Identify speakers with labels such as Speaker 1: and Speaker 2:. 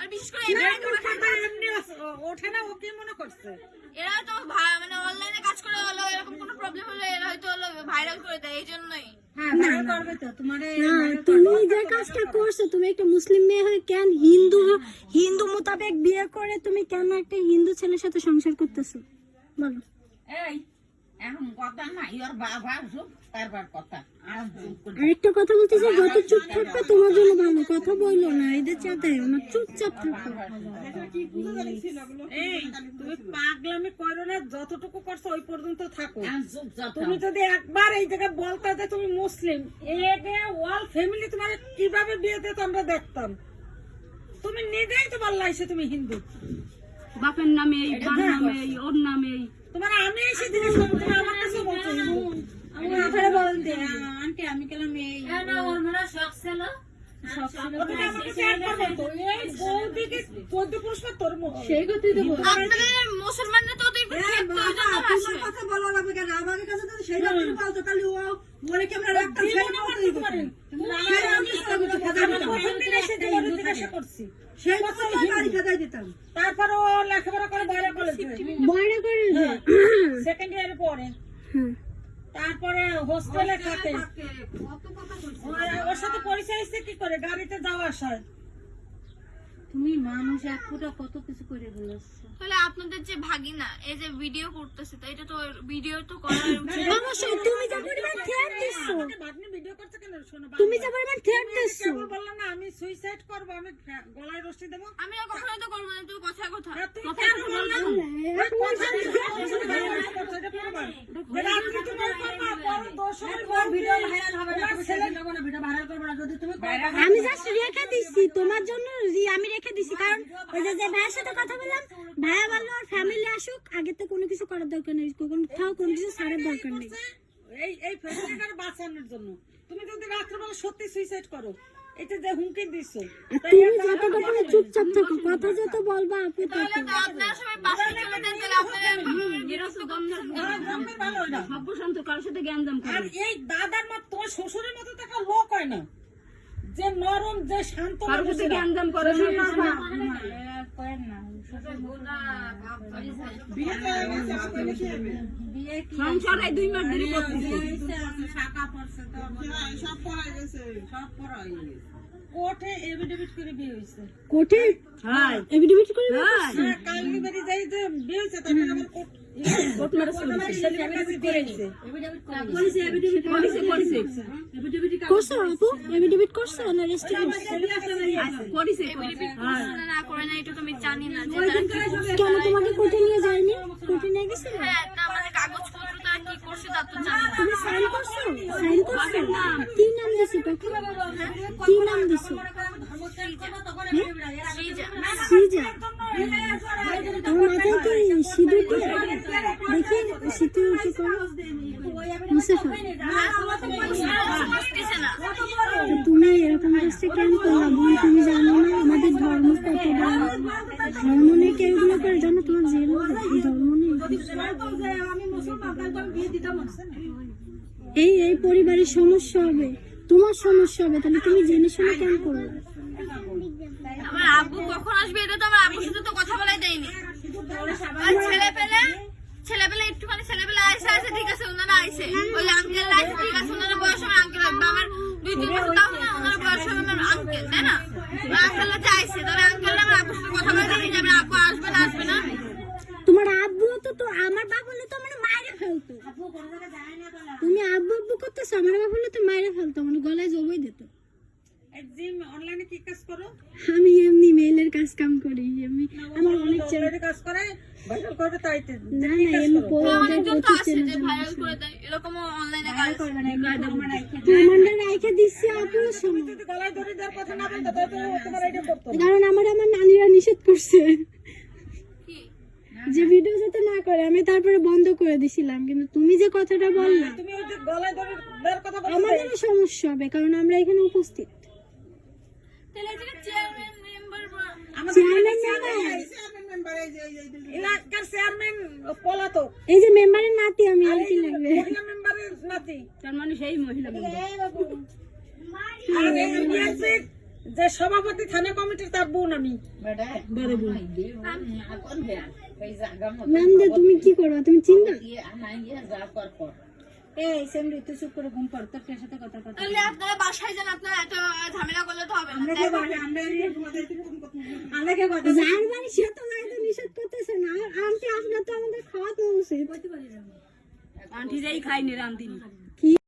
Speaker 1: আর বিশেষ করে এমনি ওঠে না, ও কি মনে করছে? এরা তো মানে অনলাইনে কাজ করে হলো, এরকম কোনো প্রবলেম হলে এরা হয়তো হলো ভাইরাল করে দেয়, এই জন্যই।
Speaker 2: তুমি যে কাজটা করছো, তুমি একটা মুসলিম মেয়ে হয়ে কেন হিন্দু মোতাবেক বিয়ে করে তুমি কেন একটা হিন্দু ছেলের সাথে সংসার করতেছো বলো?
Speaker 3: এই এখন কথা না, ওর বাবা সব তারবার কথা
Speaker 2: আরেকটা কথা বলতেছি, যত চুপ থাকবে তোমার জন্য ভালো, কথা বইলো না, এদের চাতে না, চুপচাপ থাকো।
Speaker 4: এই তুমি পাগলামি করো না, যতটুকু করছো ওই পর্যন্ত থাকো। তুমি যদি একবার এই জায়গায় বলতে যে তুমি মুসলিম, এগে ওয়াল ফ্যামিলি তোমার কিভাবে বিয়ে দিত আমরা দেখতাম। তুমি নিজেই তো বললা এসে তুমি হিন্দু,
Speaker 2: বাপের নামে এই, বাবার নামে এই, ওর নামে এই।
Speaker 4: তোমার আমি এসে জিজ্ঞেস করবো, তুমি আমার কাছে বলছো হিন্দু।
Speaker 3: আন্টি আমি কেলাম এই
Speaker 1: ওর মনে শখ ছিল। আপনাদের মুসলমানরা তো ওদের
Speaker 2: কথা বলা লাগবে কেন আমার কাছে? তো সেই রকম বলতো, তাহলে ও মনে কেমন রাখতাম সেই
Speaker 4: তারপর ও লেখাপড়া করে বাইরে কলেজে সেকেন্ড ইয়ারে পড়ে, তারপরে হোস্টেলে থাকে। ওর সাথে পরিচয় হচ্ছে কি করে? গাড়িতে যাওয়া আসায়।
Speaker 2: তুমি মানুষ এক ফুটা কত কিছু করে বলেছো।
Speaker 1: তাহলে আপনাদের যে ভাগিনা এই যে ভিডিও করতেছে, তো এটা তো ভিডিও তো করার উচিত।
Speaker 2: অবশ্যই তুমি যা পরিমাণ থ্রেট দিছো,
Speaker 4: ভাগ্নি ভিডিও করতে কেন? শোনো,
Speaker 2: তুমি যা পরিমাণ থ্রেট দিছো,
Speaker 4: বললাম না আমি সুইসাইড করব, আমি গলায় রশি দেব।
Speaker 1: আমি আর কখনো তো করবো না, তুই কথা কথা
Speaker 2: আমি জাস্ট রেখে দিচ্ছি তোমার জন্য, আমি রেখে দিচ্ছি কারণ ওই যে ভাইয়ের সাথে কথা বললাম, ভাইয়া বললো ওর ফ্যামিলি আসুক, আগে তো কোনো কিছু করার দরকার নেই, কোথাও কোনো কিছু ছাড়ার দরকার নেই।
Speaker 4: এই ফ্যামিলিটার বাঁচানোর জন্য তুমি যদি রাত্রেবেলা সত্যি সুইসাইড করো, এটা যে হুমকি দিছো,
Speaker 2: তুমি যতটা পারো চুপচাপ থাকো, কথা যত বলবা আপু
Speaker 1: তাহলে তো আপনারা সবাই বাসায় চলে যান, তাহলে আপনারা বিরক্ত
Speaker 2: কারোর সাথে জ্ঞানদাম
Speaker 4: আর এই দাদার মত তোমার শ্বশুরের মতো তো একটা লোক হয় না, যে নরম, যে শান্ত,
Speaker 2: কারোর সাথে জ্ঞানদাম করে সংসারে 2 মাস ধরে
Speaker 4: সব পড়াই গেছে, সব পড়াই গেছে। কোর্টে এফিডেভিট করে বিয়ে হয়েছে।
Speaker 2: কোর্টে হ্যাঁ এফিডেভিট করে বিয়ে হয়েছে।
Speaker 4: হ্যাঁ, কালকে বাড়ি যাই যে বিয়ে হয়েছে, তারপর আবার কোর্ট ম্যারেজ করেছে।
Speaker 2: পুলিশ এফিডেভিট করছে, আপু এফিডেভিট করছে না রেজিস্ট্রি করছে?
Speaker 1: না করে না, এটা তো আমি জানি না।
Speaker 2: কেন তোমাকে কোর্টে নিয়ে যায়নি? কোর্টে নিয়ে গেছে?
Speaker 1: হ্যাঁ, তা মানে কাগজপত্র তো আর কি করছে তা তো জানি না।
Speaker 2: তুমি সাইন করছো? সাইন করছো? কি নাম দিছো তোকে? কি নাম দিছো? সিজা। তোমার মাথায় কি সিঁদুর দিয়ে? দেখি সিঁদুর কি করো? মুসাফা। তুমি এরকম কাজটা কেন করলা বোন? তুমি জানো না আমাদের ধর্ম কত বড়? ধর্ম নিয়ে কেউ এগুলো করে জানো? তোমার জেল ধর্ম নিয়ে এই পরিবারের সমস্যা হবে, তোমার সমস্যা হবে, তাহলে তুমি জেনে শুনে কেন করবে?
Speaker 1: আমার আব্বু কখন আসবে এটা তো আমার আব্বুর সাথে তো কথা বলাই দেয়নি। আর ছেলেপেলে একটুখানি ছেলেপেলে আইসে ঠিক আছে, ওনারা আইসে ওই আঙ্কেল আইসে ঠিক আছে, ওনারা বয়স আমার আঙ্কেল হবে, আমার 2-3 বছর তাও না, ওনারা বয়স হবে আমার আঙ্কেল, তাই না? আঙ্কেল হচ্ছে আইসে, তবে আঙ্কেল আমার আব্বুর সাথে কথা বলাই দেয়নি যে আমার আব্বু আসবে না আসবে না।
Speaker 2: তোমার আব্বু তো আমার বাবা হলে তো মানে মাইরে ফেলতো। তুমি আব্বু আব্বু করতেছো, আমার বাবা হলে তো মাইরে ফেলতো, মানে গলায় জবই দিত।
Speaker 4: জিম অনলাইনে কি কাজ করো?
Speaker 2: আমি এমনি মেইলের কাজ কাম করি, এমনি আমার অনেক চ্যানেল
Speaker 4: কাজ করে ভাইরাল করে তাইতে
Speaker 2: না এমনি
Speaker 1: অনেকজন তো আছে যে ভাইরাল করে দেয়, এরকমও অনলাইনে কাজ করে না।
Speaker 2: কমান্ডার রাইখে দিছি আপু,
Speaker 4: তুমি যদি গলায় ধরে দেওয়ার কথা না বলতো তাহলে তোমার এটা করতে হবে।
Speaker 2: কারণ আমার নানিরা নিষেধ করছে
Speaker 1: কি
Speaker 2: যে ভিডিও যাতে না করে, আমি তারপরে বন্ধ করে দিছিলাম, কিন্তু তুমি যে কথাটা বললা
Speaker 4: তুমি ওই যে গলায় ধরে দেওয়ার কথা বলছো,
Speaker 2: আমাদের সমস্যা হবে কারণ আমরা এখানে উপস্থিত।
Speaker 1: তাহলে এটা চেয়ারম্যান মেম্বার
Speaker 4: এলাকার চেয়ারম্যান পলাতক,
Speaker 2: এই যে মেম্বারের নাতি আমি, আর কি লাগবে?
Speaker 4: মহিলা মেম্বারের নাতি,
Speaker 2: তার মানে সেই মহিলা মেম্বার।
Speaker 4: আর এই বিএনপির যে সভাপতি থানা কমিটির তার বোন আমি।
Speaker 3: বেটা
Speaker 2: বড় বোন।
Speaker 3: এখন ভ্যান এই জায়গা মতো
Speaker 2: নাম দে, তুমি কি করো তুমি চিন্তা?
Speaker 3: দিয়ে আনাইয়া যা কর
Speaker 2: এই সেমরি তুই চুপ করে ঘুম পড়, তোর সাথে কথা কথা।
Speaker 1: তাহলে আপনারা বাসায় যান, আপনারা এত ঝামেলা করলে তো হবে না।
Speaker 2: যার বাড়ি সে তো গাইতে নিষেধ করতেছে না। আন্টি আপনার তো আমাদের খাওয়াতে উচিত।
Speaker 4: আন্টি যাই খাইনি রান্দিনি।
Speaker 2: কি